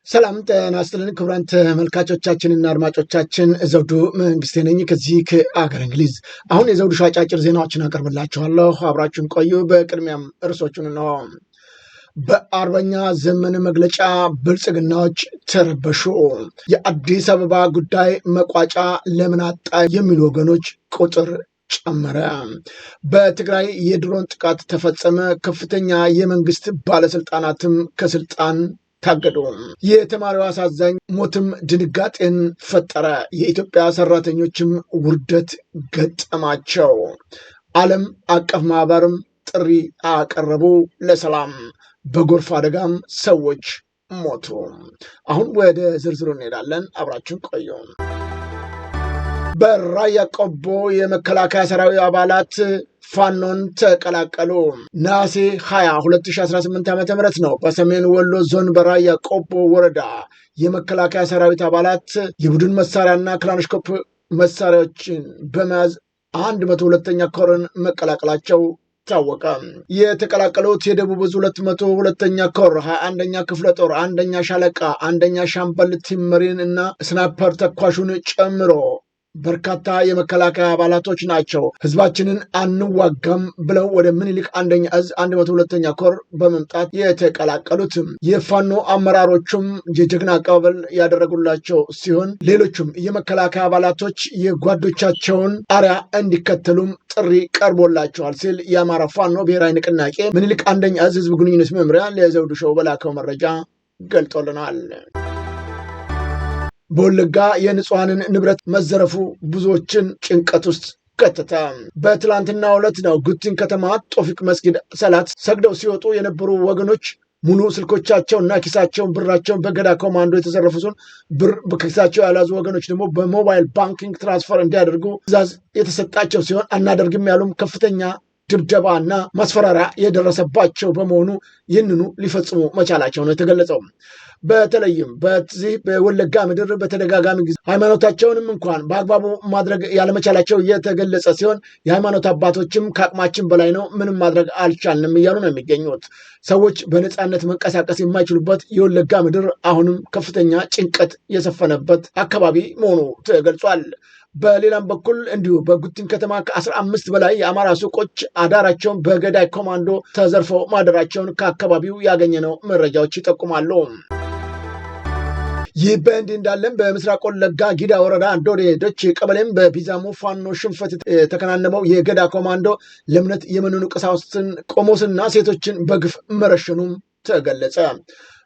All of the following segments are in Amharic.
ሰላም ጤና ይስጥልን ክቡራን ተመልካቾቻችንና አድማጮቻችን ዘውዱ መንግስቴ ነኝ ከዚህ ከአገር እንግሊዝ። አሁን የዘውዱ አጫጭር ዜናዎችን አቀርብላችኋለሁ፣ አብራችሁን ቆዩ። በቅድሚያም እርሶቹን ነው። በአርበኛ ዘመነ መግለጫ ብልጽግናዎች ተረበሹ። የአዲስ አበባ ጉዳይ መቋጫ ለምን አጣ የሚሉ ወገኖች ቁጥር ጨመረ። በትግራይ የድሮን ጥቃት ተፈጸመ። ከፍተኛ የመንግስት ባለስልጣናትም ከስልጣን ታገዱ። የተማሪው አሳዛኝ ሞትም ድንጋጤን ፈጠረ። የኢትዮጵያ ሰራተኞችም ውርደት ገጠማቸው። ዓለም አቀፍ ማህበርም ጥሪ አቀረቡ ለሰላም። በጎርፍ አደጋም ሰዎች ሞቱ። አሁን ወደ ዝርዝሩ እንሄዳለን። አብራችሁን ቆዩ። በራያ ቆቦ የመከላከያ ሰራዊት አባላት ፋኖን ተቀላቀሉ። ነሐሴ 20 2018 ዓ.ም ነው። በሰሜን ወሎ ዞን በራያ ቆቦ ወረዳ የመከላከያ ሰራዊት አባላት የቡድን መሳሪያና ክላሽንኮቭ መሳሪያዎችን በመያዝ 102ኛ ኮርን መቀላቀላቸው ታወቀ። የተቀላቀሉት የደቡብ ዕዝ 202ኛ ኮር 21ኛ ክፍለ ጦር አንደኛ ሻለቃ አንደኛ ሻምበል ቲምሪን እና ስናይፐር ተኳሹን ጨምሮ በርካታ የመከላከያ አባላቶች ናቸው። ህዝባችንን አንዋጋም ብለው ወደ ምኒልክ አንደኛ ዕዝ 102ኛ ኮር በመምጣት የተቀላቀሉት የፋኖ አመራሮቹም የጀግና አቀባበል ያደረጉላቸው ሲሆን ሌሎቹም የመከላከያ አባላቶች የጓዶቻቸውን አርያ እንዲከተሉም ጥሪ ቀርቦላቸዋል ሲል የአማራ ፋኖ ብሔራዊ ንቅናቄ ምኒልክ አንደኛ ዕዝ ህዝብ ግንኙነት መምሪያ ለዘውዱ ሾው በላከው መረጃ ገልጦልናል። በወለጋ የንጹሐንን ንብረት መዘረፉ ብዙዎችን ጭንቀት ውስጥ ከተተ። በትላንትናው ዕለት ነው ጉቲን ከተማ ጦፊቅ መስጊድ ሰላት ሰግደው ሲወጡ የነበሩ ወገኖች ሙሉ ስልኮቻቸውና ኪሳቸውን ብራቸውን በገዳ ኮማንዶ የተዘረፉ ሲሆን ብር በኪሳቸው ያላዙ ወገኖች ደግሞ በሞባይል ባንኪንግ ትራንስፈር እንዲያደርጉ ትዕዛዝ የተሰጣቸው ሲሆን አናደርግም ያሉም ከፍተኛ ድብደባና ማስፈራሪያ የደረሰባቸው በመሆኑ ይህንኑ ሊፈጽሙ መቻላቸው ነው የተገለጸው። በተለይም በዚህ በወለጋ ምድር በተደጋጋሚ ጊዜ ሃይማኖታቸውንም እንኳን በአግባቡ ማድረግ ያለመቻላቸው የተገለጸ ሲሆን የሃይማኖት አባቶችም ከአቅማችን በላይ ነው፣ ምንም ማድረግ አልቻልንም እያሉ ነው የሚገኙት። ሰዎች በነፃነት መንቀሳቀስ የማይችሉበት የወለጋ ምድር አሁንም ከፍተኛ ጭንቀት የሰፈነበት አካባቢ መሆኑ ተገልጿል። በሌላም በኩል እንዲሁ በጉቲን ከተማ ከ15 በላይ የአማራ ሱቆች አዳራቸውን በገዳይ ኮማንዶ ተዘርፈው ማደራቸውን ከአካባቢው ያገኘነው መረጃዎች ይጠቁማሉ። ይህ በእንዲህ እንዳለን በምስራቅ ወለጋ ጊዳ ወረዳ አንዶዴ ዶቼ ቀበሌም በቢዛሞ ፋኖ ሽንፈት የተከናነበው የገዳ ኮማንዶ ለእምነት የመነኑ ቀሳውስትን ቆሞስና ሴቶችን በግፍ መረሸኑም ተገለጸ።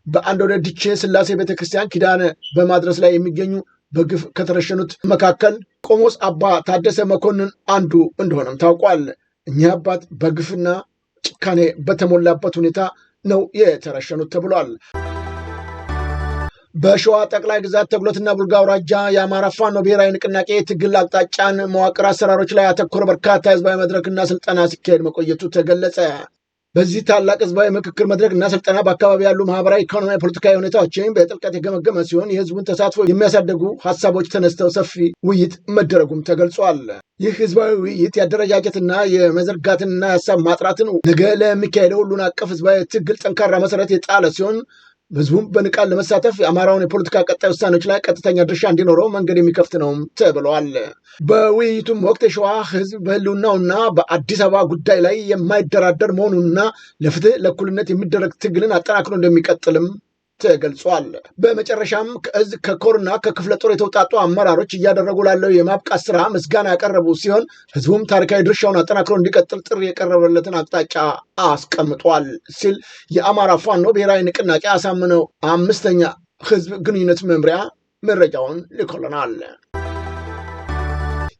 በአንዶዴ ዲቼ ስላሴ ቤተክርስቲያን ኪዳን በማድረስ ላይ የሚገኙ በግፍ ከተረሸኑት መካከል ቆሞስ አባ ታደሰ መኮንን አንዱ እንደሆነም ታውቋል። እኚህ አባት በግፍና ጭካኔ በተሞላበት ሁኔታ ነው የተረሸኑት ተብሏል። በሸዋ ጠቅላይ ግዛት ተጉለትና ቡልጋ አውራጃ የአማራ ፋኖ ብሔራዊ ንቅናቄ ትግል አቅጣጫን መዋቅር አሰራሮች ላይ ያተኮረ በርካታ ህዝባዊ መድረክና ስልጠና ሲካሄድ መቆየቱ ተገለጸ። በዚህ ታላቅ ህዝባዊ ምክክር መድረክ እና ስልጠና በአካባቢ ያሉ ማህበራዊ፣ ኢኮኖሚያዊ፣ ፖለቲካዊ ሁኔታዎችን በጥልቀት የገመገመ ሲሆን የህዝቡን ተሳትፎ የሚያሳድጉ ሀሳቦች ተነስተው ሰፊ ውይይት መደረጉም ተገልጿል። ይህ ህዝባዊ ውይይት የአደረጃጀትና የመዘርጋትንና የሀሳብ ማጥራትን ነገ ለሚካሄደው ሁሉን አቀፍ ህዝባዊ ትግል ጠንካራ መሰረት የጣለ ሲሆን ህዝቡም በንቃት ለመሳተፍ የአማራውን የፖለቲካ ቀጣይ ውሳኔዎች ላይ ቀጥተኛ ድርሻ እንዲኖረው መንገድ የሚከፍት ነው ተብለዋል። በውይይቱም ወቅት የሸዋ ህዝብ በህልውናውና በአዲስ አበባ ጉዳይ ላይ የማይደራደር መሆኑንና ለፍትህ ለእኩልነት የሚደረግ ትግልን አጠናክሮ እንደሚቀጥልም ተገልጿል። በመጨረሻም ከእዝ ከኮርና ከክፍለ ጦር የተውጣጡ አመራሮች እያደረጉ ላለው የማብቃት ስራ ምስጋና ያቀረቡ ሲሆን ህዝቡም ታሪካዊ ድርሻውን አጠናክሮ እንዲቀጥል ጥሪ የቀረበለትን አቅጣጫ አስቀምጧል ሲል የአማራ ፋኖ ብሔራዊ ንቅናቄ አሳምነው 5ኛ ህዝብ ግንኙነት መምሪያ መረጃውን ልኮልናል።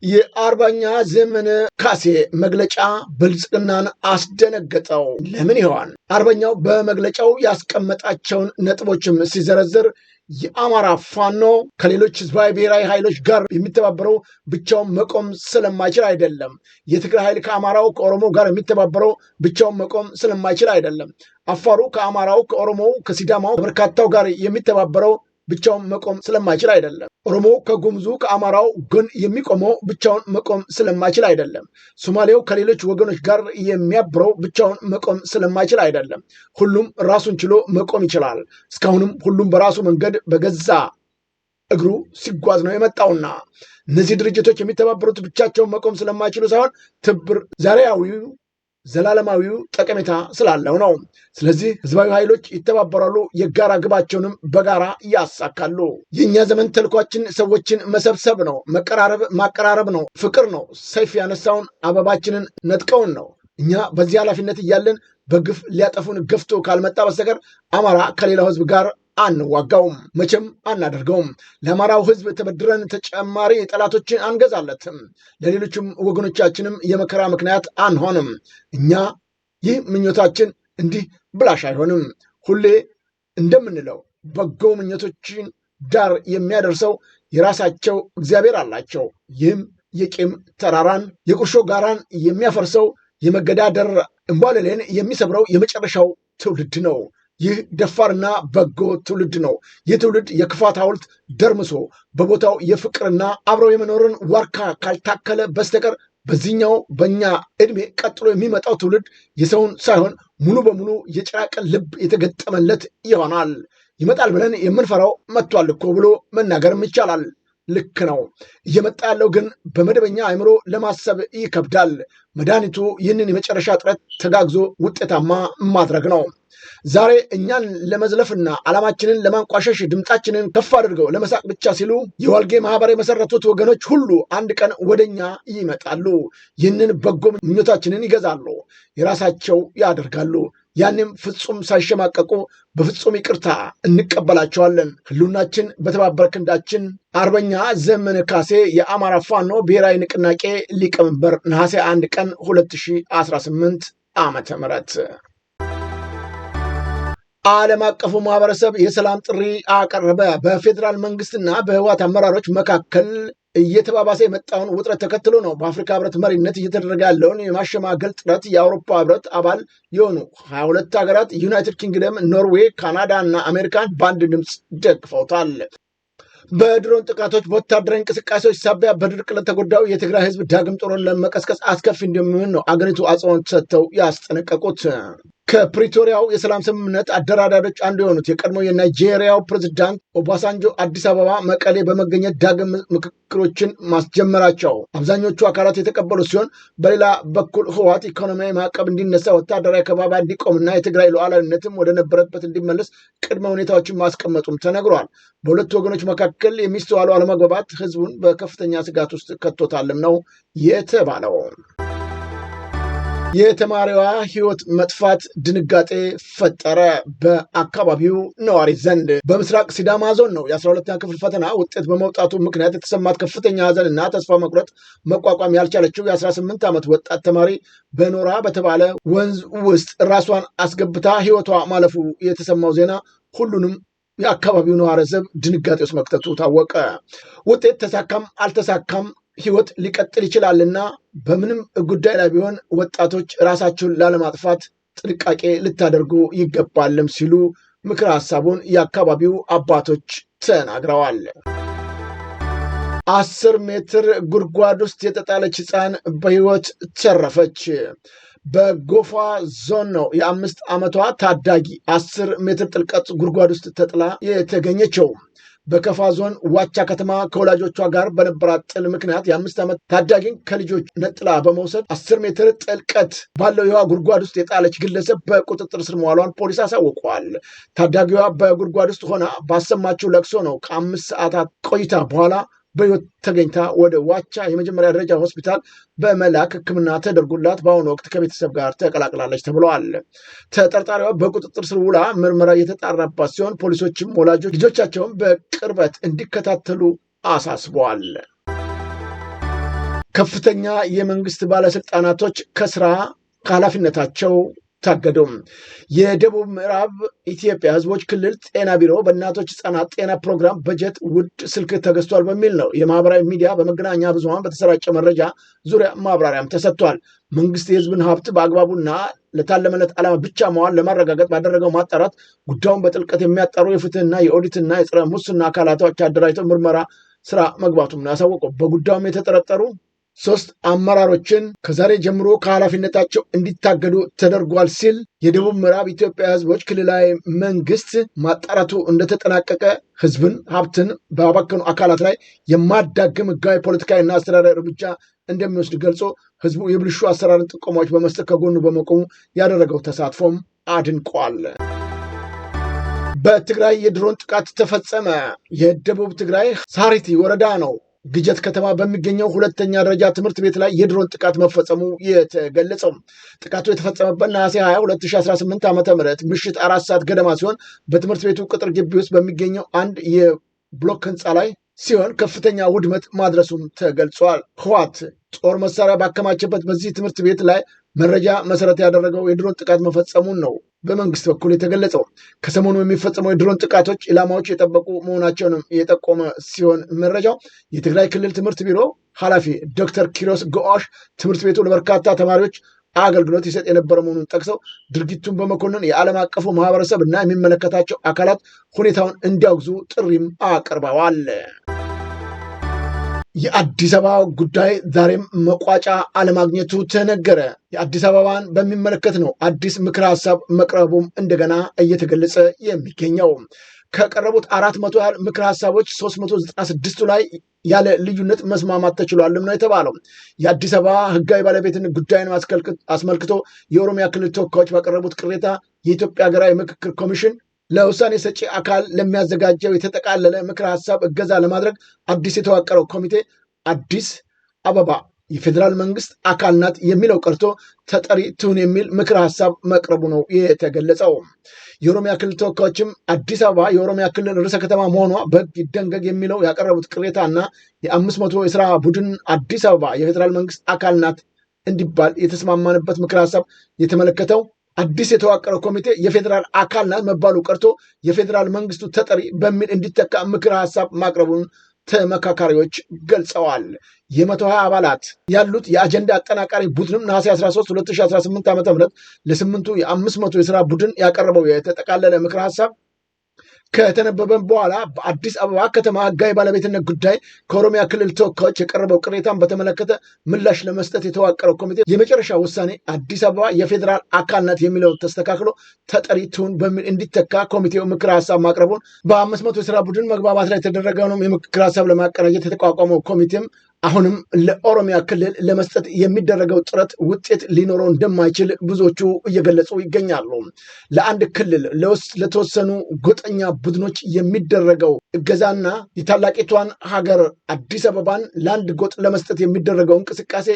የአርበኛ ዘመነ ካሴ መግለጫ ብልጽግናን አስደነገጠው። ለምን ይሆን? አርበኛው በመግለጫው ያስቀመጣቸውን ነጥቦችም ሲዘረዝር የአማራ ፋኖ ከሌሎች ህዝባዊ ብሔራዊ ኃይሎች ጋር የሚተባበረው ብቻውን መቆም ስለማይችል አይደለም። የትግራይ ኃይል ከአማራው ከኦሮሞ ጋር የሚተባበረው ብቻውን መቆም ስለማይችል አይደለም። አፋሩ ከአማራው ከኦሮሞው ከሲዳማው በርካታው ጋር የሚተባበረው ብቻውን መቆም ስለማይችል አይደለም። ኦሮሞ ከጉምዙ ከአማራው ጎን የሚቆመው ብቻውን መቆም ስለማይችል አይደለም። ሶማሌው ከሌሎች ወገኖች ጋር የሚያብረው ብቻውን መቆም ስለማይችል አይደለም። ሁሉም ራሱን ችሎ መቆም ይችላል። እስካሁንም ሁሉም በራሱ መንገድ በገዛ እግሩ ሲጓዝ ነው የመጣውና እነዚህ ድርጅቶች የሚተባበሩት ብቻቸውን መቆም ስለማይችሉ ሳይሆን ትብብር ዛሬያዊው ዘላለማዊው ጠቀሜታ ስላለው ነው። ስለዚህ ህዝባዊ ኃይሎች ይተባበራሉ፣ የጋራ ግባቸውንም በጋራ ያሳካሉ። የእኛ ዘመን ተልኳችን ሰዎችን መሰብሰብ ነው፣ መቀራረብ ማቀራረብ ነው፣ ፍቅር ነው። ሰይፍ ያነሳውን አበባችንን ነጥቀውን ነው። እኛ በዚህ ኃላፊነት እያለን በግፍ ሊያጠፉን ገፍቶ ካልመጣ በስተቀር አማራ ከሌላው ህዝብ ጋር አንዋጋውም፣ መቼም አናደርገውም። ለአማራው ህዝብ ተበድረን ተጨማሪ ጠላቶችን አንገዛለትም። ለሌሎችም ወገኖቻችንም የመከራ ምክንያት አንሆንም። እኛ ይህ ምኞታችን እንዲህ ብላሽ አይሆንም። ሁሌ እንደምንለው በጎ ምኞቶችን ዳር የሚያደርሰው የራሳቸው እግዚአብሔር አላቸው። ይህም የቂም ተራራን የቁርሾ ጋራን የሚያፈርሰው የመገዳደር እንቧለሌን የሚሰብረው የመጨረሻው ትውልድ ነው። ይህ ደፋርና በጎ ትውልድ ነው። ይህ ትውልድ የክፋት ሐውልት ደርምሶ በቦታው የፍቅርና አብረው የመኖርን ዋርካ ካልታከለ በስተቀር በዚህኛው በእኛ ዕድሜ ቀጥሎ የሚመጣው ትውልድ የሰውን ሳይሆን ሙሉ በሙሉ የጭራቅን ልብ የተገጠመለት ይሆናል። ይመጣል ብለን የምንፈራው መጥቷል እኮ ብሎ መናገርም ይቻላል። ልክ ነው። እየመጣ ያለው ግን በመደበኛ አእምሮ ለማሰብ ይከብዳል። መድኃኒቱ ይህንን የመጨረሻ ጥረት ተጋግዞ ውጤታማ ማድረግ ነው። ዛሬ እኛን ለመዝለፍና ዓላማችንን ለማንቋሸሽ ድምፃችንን ከፍ አድርገው ለመሳቅ ብቻ ሲሉ የዋልጌ ማህበር የመሰረቱት ወገኖች ሁሉ አንድ ቀን ወደኛ ይመጣሉ። ይህንን በጎ ምኞታችንን ይገዛሉ፣ የራሳቸው ያደርጋሉ። ያንም ፍጹም ሳይሸማቀቁ በፍጹም ይቅርታ እንቀበላቸዋለን። ህሉናችን በተባበረ ክንዳችን። አርበኛ ዘመነ ካሴ የአማራ ፋኖ ብሔራዊ ንቅናቄ ሊቀመንበር ነሐሴ 1 ቀን 2018 ዓመተ ምህረት። ዓለም አቀፉ ማህበረሰብ የሰላም ጥሪ አቀረበ። በፌዴራል መንግስትና በህወሓት አመራሮች መካከል እየተባባሰ የመጣውን ውጥረት ተከትሎ ነው በአፍሪካ ህብረት መሪነት እየተደረገ ያለውን የማሸማገል ጥረት የአውሮፓ ህብረት አባል የሆኑ 22 ሀገራት ዩናይትድ ኪንግደም፣ ኖርዌይ፣ ካናዳ እና አሜሪካን በአንድ ድምፅ ደግፈውታል። በድሮን ጥቃቶች፣ በወታደራዊ እንቅስቃሴዎች ሳቢያ በድርቅ ለተጎዳው የትግራይ ህዝብ ዳግም ጦርን ለመቀስቀስ አስከፊ እንደሚሆን ነው አገሪቱ አጽንኦት ሰጥተው ያስጠነቀቁት። ከፕሪቶሪያው የሰላም ስምምነት አደራዳሪዎች አንዱ የሆኑት የቀድሞ የናይጄሪያው ፕሬዝዳንት ኦባሳንጆ አዲስ አበባ፣ መቀሌ በመገኘት ዳግም ምክክሮችን ማስጀመራቸው አብዛኞቹ አካላት የተቀበሉ ሲሆን፣ በሌላ በኩል ህወሓት ኢኮኖሚያዊ ማዕቀብ እንዲነሳ፣ ወታደራዊ ከባባ እንዲቆምና የትግራይ ሉዓላዊነትም ወደ ነበረበት እንዲመለስ ቅድመ ሁኔታዎችን ማስቀመጡም ተነግሯል። በሁለቱ ወገኖች መካከል የሚስተዋለው አለመግባባት ህዝቡን በከፍተኛ ስጋት ውስጥ ከቶታልም ነው የተባለው። የተማሪዋ ህይወት መጥፋት ድንጋጤ ፈጠረ በአካባቢው ነዋሪ ዘንድ። በምስራቅ ሲዳማ ዞን ነው የ12ኛ ክፍል ፈተና ውጤት በመውጣቱ ምክንያት የተሰማት ከፍተኛ ሀዘንና ተስፋ መቁረጥ መቋቋም ያልቻለችው የ18 ዓመት ወጣት ተማሪ በኖራ በተባለ ወንዝ ውስጥ ራሷን አስገብታ ህይወቷ ማለፉ የተሰማው ዜና ሁሉንም የአካባቢው ነዋሪ ህዝብ ድንጋጤ ውስጥ መክተቱ ታወቀ። ውጤት ተሳካም አልተሳካም ህይወት ሊቀጥል ይችላልና በምንም ጉዳይ ላይ ቢሆን ወጣቶች ራሳቸውን ላለማጥፋት ጥንቃቄ ልታደርጉ ይገባልም ሲሉ ምክረ ሀሳቡን የአካባቢው አባቶች ተናግረዋል። 10 ሜትር ጉድጓድ ውስጥ የተጣለች ህፃን በህይወት ተረፈች። በጎፋ ዞን ነው የ5 ዓመቷ ታዳጊ 10 ሜትር ጥልቀት ጉድጓድ ውስጥ ተጥላ የተገኘችው። በከፋ ዞን ዋቻ ከተማ ከወላጆቿ ጋር በነበራት ጥል ምክንያት የ5 ዓመት ታዳጊን ከልጆች ነጥላ በመውሰድ 10 ሜትር ጥልቀት ባለው የውሃ ጉድጓድ ውስጥ የጣለች ግለሰብ በቁጥጥር ስር መዋሏን ፖሊስ አሳውቀዋል። ታዳጊዋ በጉድጓድ ውስጥ ሆና ባሰማችው ለቅሶ ነው ከ5 ሰዓታት ቆይታ በኋላ በህይወት ተገኝታ ወደ ዋቻ የመጀመሪያ ደረጃ ሆስፒታል በመላክ ሕክምና ተደርጎላት በአሁኑ ወቅት ከቤተሰብ ጋር ተቀላቅላለች ተብለዋል። ተጠርጣሪዋ በቁጥጥር ስር ውላ ምርመራ እየተጣራባት ሲሆን ፖሊሶችም ወላጆች ልጆቻቸውን በቅርበት እንዲከታተሉ አሳስበዋል። ከፍተኛ የመንግስት ባለስልጣናቶች ከስራ ከኃላፊነታቸው ታገዱ። የደቡብ ምዕራብ ኢትዮጵያ ህዝቦች ክልል ጤና ቢሮ በእናቶች ህጻናት ጤና ፕሮግራም በጀት ውድ ስልክ ተገዝቷል በሚል ነው የማህበራዊ ሚዲያ በመገናኛ ብዙሃን በተሰራጨ መረጃ ዙሪያ ማብራሪያም ተሰጥቷል። መንግስት የህዝብን ሀብት በአግባቡና ለታለመለት ዓላማ ብቻ መዋል ለማረጋገጥ ባደረገው ማጣራት ጉዳዩን በጥልቀት የሚያጣሩ የፍትህና የኦዲትና የጸረ ሙስና አካላቶች አደራጅተው ምርመራ ስራ መግባቱም ነው ያሳወቀው። በጉዳዩም የተጠረጠሩ 3 አመራሮችን ከዛሬ ጀምሮ ከኃላፊነታቸው እንዲታገዱ ተደርጓል ሲል የደቡብ ምዕራብ ኢትዮጵያ ህዝቦች ክልላዊ መንግስት ማጣራቱ እንደተጠናቀቀ ህዝብን ሀብትን ባባከኑ አካላት ላይ የማዳግም ህጋዊ ፖለቲካዊና አስተዳደራዊ እርምጃ እንደሚወስድ ገልጾ ህዝቡ የብልሹ አሰራርን ጥቆማዎች በመስጠት ከጎኑ በመቆሙ ያደረገው ተሳትፎም አድንቋል። በትግራይ የድሮን ጥቃት ተፈጸመ። የደቡብ ትግራይ ሳሪቲ ወረዳ ነው ግጀት ከተማ በሚገኘው ሁለተኛ ደረጃ ትምህርት ቤት ላይ የድሮን ጥቃት መፈጸሙ የተገለጸው። ጥቃቱ የተፈጸመበት ነሐሴ 20 2018 ዓ.ም ምሽት 4 ሰዓት ገደማ ሲሆን በትምህርት ቤቱ ቅጥር ግቢ ውስጥ በሚገኘው አንድ የብሎክ ህንፃ ላይ ሲሆን ከፍተኛ ውድመት ማድረሱም ተገልጿል። ህወሓት ጦር መሳሪያ ባከማቸበት በዚህ ትምህርት ቤት ላይ መረጃ መሰረት ያደረገው የድሮን ጥቃት መፈጸሙን ነው በመንግስት በኩል የተገለጸው። ከሰሞኑ የሚፈጸመው የድሮን ጥቃቶች ኢላማዎች የጠበቁ መሆናቸውንም የጠቆመ ሲሆን መረጃው የትግራይ ክልል ትምህርት ቢሮ ኃላፊ ዶክተር ኪሮስ ጎአሽ ትምህርት ቤቱ ለበርካታ ተማሪዎች አገልግሎት ይሰጥ የነበረ መሆኑን ጠቅሰው ድርጊቱን በመኮንን የዓለም አቀፉ ማህበረሰብ እና የሚመለከታቸው አካላት ሁኔታውን እንዲያወግዙ ጥሪም አቅርበዋል። የአዲስ አበባ ጉዳይ ዛሬም መቋጫ አለማግኘቱ ተነገረ። የአዲስ አበባን በሚመለከት ነው አዲስ ምክረ ሀሳብ መቅረቡም እንደገና እየተገለጸ የሚገኘው። ከቀረቡት 400 ያህል ምክረ ሀሳቦች 396ቱ ላይ ያለ ልዩነት መስማማት ተችሏልም ነው የተባለው። የአዲስ አበባ ህጋዊ ባለቤትነት ጉዳይን አስመልክቶ የኦሮሚያ ክልል ተወካዮች ባቀረቡት ቅሬታ የኢትዮጵያ ሀገራዊ ምክክር ኮሚሽን ለውሳኔ ሰጪ አካል ለሚያዘጋጀው የተጠቃለለ ምክረ ሀሳብ እገዛ ለማድረግ አዲስ የተዋቀረው ኮሚቴ አዲስ አበባ የፌዴራል መንግስት አካል ናት የሚለው ቀርቶ ተጠሪ ትሁን የሚል ምክረ ሀሳብ መቅረቡ ነው የተገለጸው። የኦሮሚያ ክልል ተወካዮችም አዲስ አበባ የኦሮሚያ ክልል ርዕሰ ከተማ መሆኗ በህግ ይደንገግ የሚለው ያቀረቡት ቅሬታና የ500 የስራ ቡድን አዲስ አበባ የፌዴራል መንግስት አካል ናት እንዲባል የተስማማንበት ምክረ ሀሳብ የተመለከተው አዲስ የተዋቀረው ኮሚቴ የፌዴራል አካል ናት መባሉ ቀርቶ የፌዴራል መንግስቱ ተጠሪ በሚል እንዲተካ ምክረ ሀሳብ ማቅረቡን ተመካካሪዎች ገልጸዋል። የ120 አባላት ያሉት የአጀንዳ አጠናቃሪ ቡድንም ነሐሴ 13 2018 ዓ.ም ለስምንቱ የ500 የስራ ቡድን ያቀረበው የተጠቃለለ ምክረ ሀሳብ ከተነበበን በኋላ በአዲስ አበባ ከተማ ህጋዊ ባለቤትነት ጉዳይ ከኦሮሚያ ክልል ተወካዮች የቀረበው ቅሬታን በተመለከተ ምላሽ ለመስጠት የተዋቀረው ኮሚቴ የመጨረሻ ውሳኔ አዲስ አበባ የፌዴራል አካል ናት የሚለው ተስተካክሎ ተጠሪ ትሁን በሚል እንዲተካ ኮሚቴው ምክር ሀሳብ ማቅረቡን በ500 የስራ ቡድን መግባባት ላይ የተደረገውን የምክር ሀሳብ ለማቀናጀት የተቋቋመው ኮሚቴም አሁንም ለኦሮሚያ ክልል ለመስጠት የሚደረገው ጥረት ውጤት ሊኖረው እንደማይችል ብዙዎቹ እየገለጹ ይገኛሉ። ለአንድ ክልል ለተወሰኑ ጎጠኛ ቡድኖች የሚደረገው እገዛና የታላቂቷን ሀገር አዲስ አበባን ለአንድ ጎጥ ለመስጠት የሚደረገው እንቅስቃሴ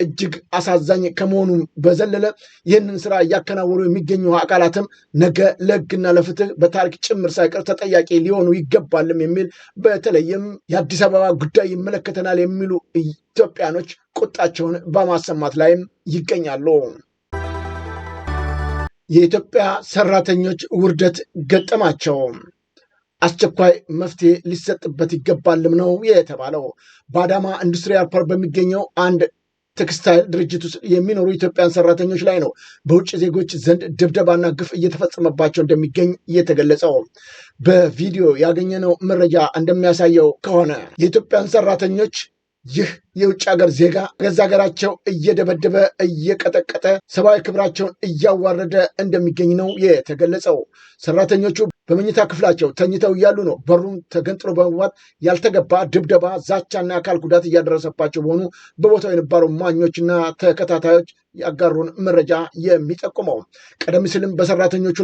እጅግ አሳዛኝ ከመሆኑ በዘለለ ይህንን ስራ እያከናወኑ የሚገኙ አካላትም ነገ ለህግና ለፍትህ በታሪክ ጭምር ሳይቀር ተጠያቂ ሊሆኑ ይገባልም የሚል በተለይም የአዲስ አበባ ጉዳይ ይመለከተናል የሚሉ ኢትዮጵያኖች ቁጣቸውን በማሰማት ላይም ይገኛሉ። የኢትዮጵያ ሰራተኞች ውርደት ገጠማቸው። አስቸኳይ መፍትሄ ሊሰጥበት ይገባልም ነው የተባለው። በአዳማ ኢንዱስትሪያል ፓርክ በሚገኘው አንድ ቴክስታይል ድርጅት ውስጥ የሚኖሩ ኢትዮጵያን ሰራተኞች ላይ ነው በውጭ ዜጎች ዘንድ ድብደባና ግፍ እየተፈጸመባቸው እንደሚገኝ የተገለጸው። በቪዲዮ ያገኘነው መረጃ እንደሚያሳየው ከሆነ የኢትዮጵያን ሰራተኞች ይህ የውጭ ሀገር ዜጋ ገዛ ሀገራቸው እየደበደበ እየቀጠቀጠ ሰብአዊ ክብራቸውን እያዋረደ እንደሚገኝ ነው የተገለጸው። ሰራተኞቹ በመኝታ ክፍላቸው ተኝተው እያሉ ነው በሩን ተገንጥሎ በመግባት ያልተገባ ድብደባ፣ ዛቻና አካል ጉዳት እያደረሰባቸው መሆኑ በቦታው የነበሩ ማኞችና ተከታታዮች ያጋሩን መረጃ የሚጠቁመው። ቀደም ሲልም በሰራተኞቹ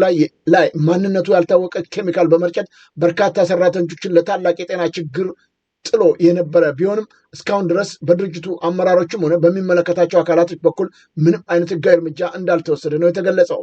ላይ ማንነቱ ያልታወቀ ኬሚካል በመርጨት በርካታ ሰራተኞችን ለታላቅ የጤና ችግር ጥሎ የነበረ ቢሆንም እስካሁን ድረስ በድርጅቱ አመራሮችም ሆነ በሚመለከታቸው አካላቶች በኩል ምንም አይነት ህጋዊ እርምጃ እንዳልተወሰደ ነው የተገለጸው።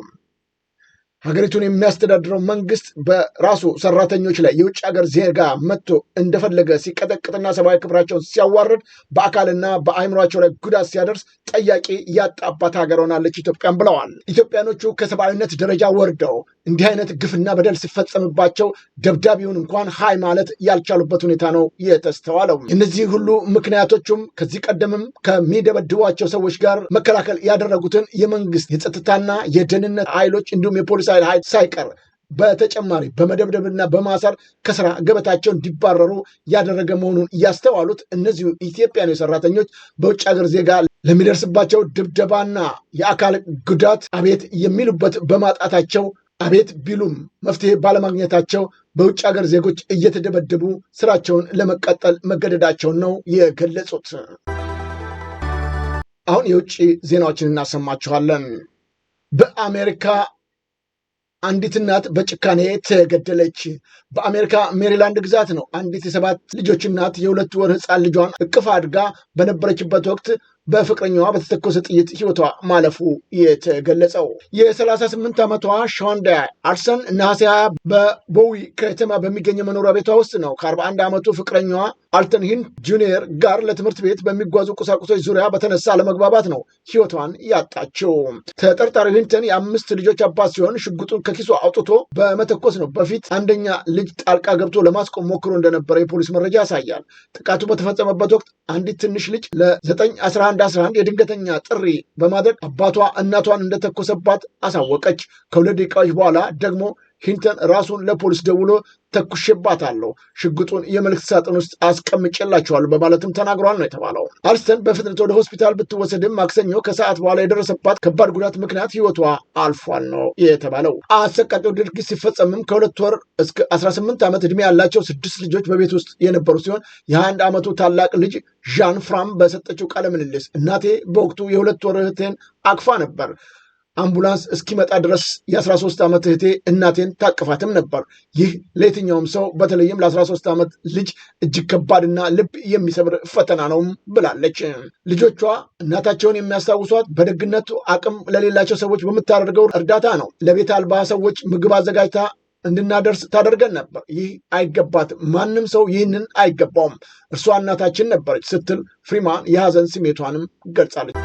ሀገሪቱን የሚያስተዳድረው መንግስት በራሱ ሰራተኞች ላይ የውጭ ሀገር ዜጋ መጥቶ እንደፈለገ ሲቀጠቅጥና ሰብአዊ ክብራቸውን ሲያዋርድ በአካልና በአእምሯቸው ላይ ጉዳት ሲያደርስ ጠያቂ ያጣባት ሀገር ሆናለች ኢትዮጵያን ብለዋል። ኢትዮጵያኖቹ ከሰብአዊነት ደረጃ ወርደው እንዲህ አይነት ግፍና በደል ሲፈጸምባቸው ደብዳቤውን እንኳን ሀይ ማለት ያልቻሉበት ሁኔታ ነው የተስተዋለው። እነዚህ ሁሉ ምክንያቶቹም ከዚህ ቀደምም ከሚደበድቧቸው ሰዎች ጋር መከላከል ያደረጉትን የመንግስት የጸጥታና የደህንነት ኃይሎች እንዲሁም የፖሊስ ኃይል ሳይቀር በተጨማሪ በመደብደብና በማሰር ከስራ ገበታቸው እንዲባረሩ ያደረገ መሆኑን ያስተዋሉት እነዚሁ ኢትዮጵያውያን ሰራተኞች በውጭ ሀገር ዜጋ ለሚደርስባቸው ድብደባና የአካል ጉዳት አቤት የሚሉበት በማጣታቸው አቤት ቢሉም መፍትሄ ባለማግኘታቸው በውጭ ሀገር ዜጎች እየተደበደቡ ስራቸውን ለመቀጠል መገደዳቸውን ነው የገለጹት። አሁን የውጭ ዜናዎችን እናሰማችኋለን። በአሜሪካ አንዲት እናት በጭካኔ ተገደለች። በአሜሪካ ሜሪላንድ ግዛት ነው አንዲት የ7 ልጆች እናት የ2 ወር ህፃን ልጇን እቅፍ አድጋ በነበረችበት ወቅት በፍቅረኛዋ በተተኮሰ ጥይት ህይወቷ ማለፉ የተገለጸው። የ38 ዓመቷ ሾንዳ አርሰን ነሐሴ 20 በቦዊ ከተማ በሚገኘ መኖሪያ ቤቷ ውስጥ ነው ከ41 ዓመቱ ፍቅረኛዋ አልተን ሂን ጁኒየር ጋር ለትምህርት ቤት በሚጓዙ ቁሳቁሶች ዙሪያ በተነሳ አለመግባባት ነው ህይወቷን ያጣችው። ተጠርጣሪው ሂንተን የ5 ልጆች አባት ሲሆን ሽጉጡን ከኪሱ አውጥቶ በመተኮስ ነው በፊት አንደኛ ልጅ ጣልቃ ገብቶ ለማስቆም ሞክሮ እንደነበረ የፖሊስ መረጃ ያሳያል። ጥቃቱ በተፈጸመበት ወቅት አንዲት ትንሽ ልጅ ለ911 የድንገተኛ ጥሪ በማድረግ አባቷ እናቷን እንደተኮሰባት አሳወቀች። ከ2 ደቂቃዎች በኋላ ደግሞ ሂንተን ራሱን ለፖሊስ ደውሎ ተኩሼባታለሁ፣ ሽጉጡን የመልእክት ሳጥን ውስጥ አስቀምጬላችኋለሁ በማለትም ተናግሯል ነው የተባለው። አልስተን በፍጥነት ወደ ሆስፒታል ብትወሰድም ማክሰኞ ከሰዓት በኋላ የደረሰባት ከባድ ጉዳት ምክንያት ህይወቷ አልፏል ነው የተባለው። አሰቃቂው ድርጊት ሲፈጸምም ከ2 ወር እስከ 18 ዓመት ዕድሜ ያላቸው 6 ልጆች በቤት ውስጥ የነበሩ ሲሆን የ21 ዓመቱ ታላቅ ልጅ ዣን ፍራም በሰጠችው ቃለ ምልልስ እናቴ በወቅቱ የ2 ወር እህቴን አቅፋ ነበር። አምቡላንስ እስኪመጣ ድረስ የ13 ዓመት እህቴ እናቴን ታቅፋትም ነበር። ይህ ለየትኛውም ሰው በተለይም ለ13 ዓመት ልጅ እጅግ ከባድና ልብ የሚሰብር ፈተና ነው ብላለች። ልጆቿ እናታቸውን የሚያስታውሷት በደግነቱ አቅም ለሌላቸው ሰዎች በምታደርገው እርዳታ ነው። ለቤት አልባ ሰዎች ምግብ አዘጋጅታ እንድናደርስ ታደርገን ነበር። ይህ አይገባትም። ማንም ሰው ይህንን አይገባውም። እርሷ እናታችን ነበረች ስትል ፍሪማን የሐዘን ስሜቷንም ገልጻለች።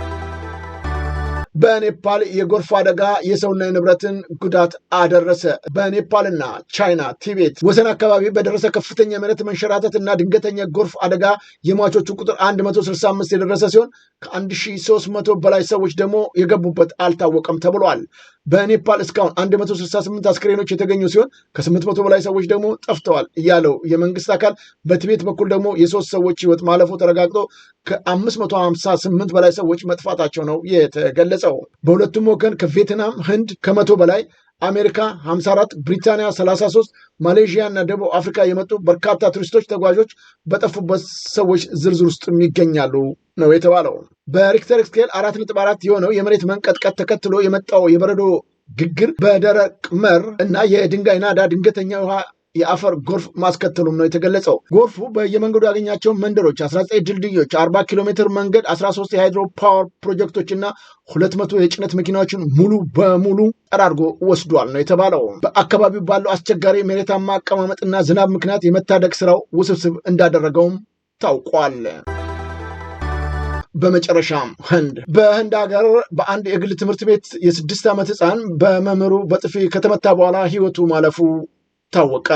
በኔፓል የጎርፍ አደጋ የሰውና የንብረትን ጉዳት አደረሰ። በኔፓልና ቻይና ቲቤት ወሰን አካባቢ በደረሰ ከፍተኛ የመሬት መንሸራተት እና ድንገተኛ ጎርፍ አደጋ የሟቾቹ ቁጥር 165 የደረሰ ሲሆን ከ1300 በላይ ሰዎች ደግሞ የገቡበት አልታወቀም ተብሏል። በኔፓል እስካሁን 168 አስክሬኖች የተገኙ ሲሆን ከ800 በላይ ሰዎች ደግሞ ጠፍተዋል ያለው የመንግስት አካል በቲቤት በኩል ደግሞ የ3 ሰዎች ህይወት ማለፉ ተረጋግጦ ከ558 በላይ ሰዎች መጥፋታቸው ነው የተገለጸው። በሁለቱም ወገን ከቪየትናም፣ ህንድ ከ100 በላይ፣ አሜሪካ 54፣ ብሪታንያ 33፣ ማሌዥያ እና ደቡብ አፍሪካ የመጡ በርካታ ቱሪስቶች ተጓዦች በጠፉበት ሰዎች ዝርዝር ውስጥ ይገኛሉ ነው የተባለው። በሪክተር ስኬል 4.4 የሆነው የመሬት መንቀጥቀጥ ተከትሎ የመጣው የበረዶ ግግር በደረቅ መር እና የድንጋይ ናዳ ድንገተኛ ውሃ የአፈር ጎርፍ ማስከተሉም ነው የተገለጸው። ጎርፉ በየመንገዱ ያገኛቸው መንደሮች 19 ድልድዮች፣ 40 ኪሎ ሜትር መንገድ፣ 13 የሃይድሮ ፓወር ፕሮጀክቶችና 200 የጭነት መኪናዎችን ሙሉ በሙሉ ጠራርጎ ወስዷል ነው የተባለው። በአካባቢው ባለው አስቸጋሪ መሬታማ አቀማመጥና ዝናብ ምክንያት የመታደግ ስራው ውስብስብ እንዳደረገውም ታውቋል። በመጨረሻም በህንድ ሀገር በአንድ የግል ትምህርት ቤት የ6 ዓመት ህፃን በመምህሩ በጥፊ ከተመታ በኋላ ህይወቱ ማለፉ ታወቀ።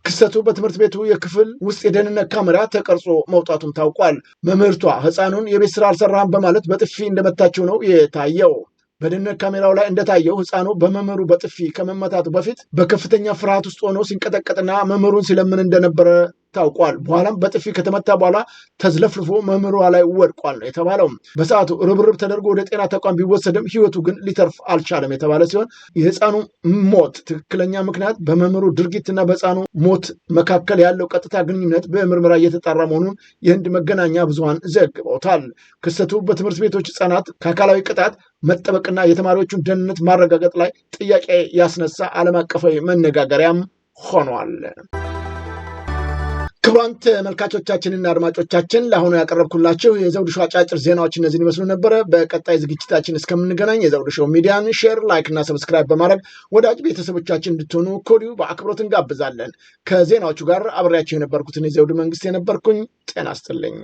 ክስተቱ በትምህርት ቤቱ የክፍል ውስጥ የደህንነት ካሜራ ተቀርጾ መውጣቱም ታውቋል። መምህርቷ ህፃኑን የቤት ስራ አልሰራህም በማለት በጥፊ እንደመታችው ነው የታየው። በደህንነት ካሜራው ላይ እንደታየው ህፃኑ በመምህሩ በጥፊ ከመመታቱ በፊት በከፍተኛ ፍርሃት ውስጥ ሆኖ ሲንቀጠቀጥና መምህሩን ሲለምን እንደነበረ ታውቋል። በኋላም በጥፊ ከተመታ በኋላ ተዝለፍልፎ መምህሯ ላይ ወድቋል ነው የተባለው። በሰዓቱ ርብርብ ተደርጎ ወደ ጤና ተቋም ቢወሰድም ህይወቱ ግን ሊተርፍ አልቻለም የተባለ ሲሆን የህፃኑ ሞት ትክክለኛ ምክንያት በመምህሩ ድርጊትና በህፃኑ ሞት መካከል ያለው ቀጥታ ግንኙነት በምርመራ እየተጣራ መሆኑን የህንድ መገናኛ ብዙሃን ዘግበውታል። ክስተቱ በትምህርት ቤቶች ህፃናት ከአካላዊ ቅጣት መጠበቅና የተማሪዎቹን ደህንነት ማረጋገጥ ላይ ጥያቄ ያስነሳ ዓለም አቀፋዊ መነጋገሪያም ሆኗል። ክቡራን ተመልካቾቻችንና አድማጮቻችን ለአሁኑ ያቀረብኩላችሁ የዘውዱ ሾው አጫጭር ዜናዎች እነዚህን ይመስሉ ነበረ። በቀጣይ ዝግጅታችን እስከምንገናኝ የዘውዱ ሾው ሚዲያን ሼር፣ ላይክ እና ሰብስክራይብ በማድረግ ወዳጅ ቤተሰቦቻችን እንድትሆኑ ከወዲሁ በአክብሮት እንጋብዛለን። ከዜናዎቹ ጋር አብሬያቸው የነበርኩትን የዘውዱ መንግስት የነበርኩኝ። ጤና ይስጥልኝ።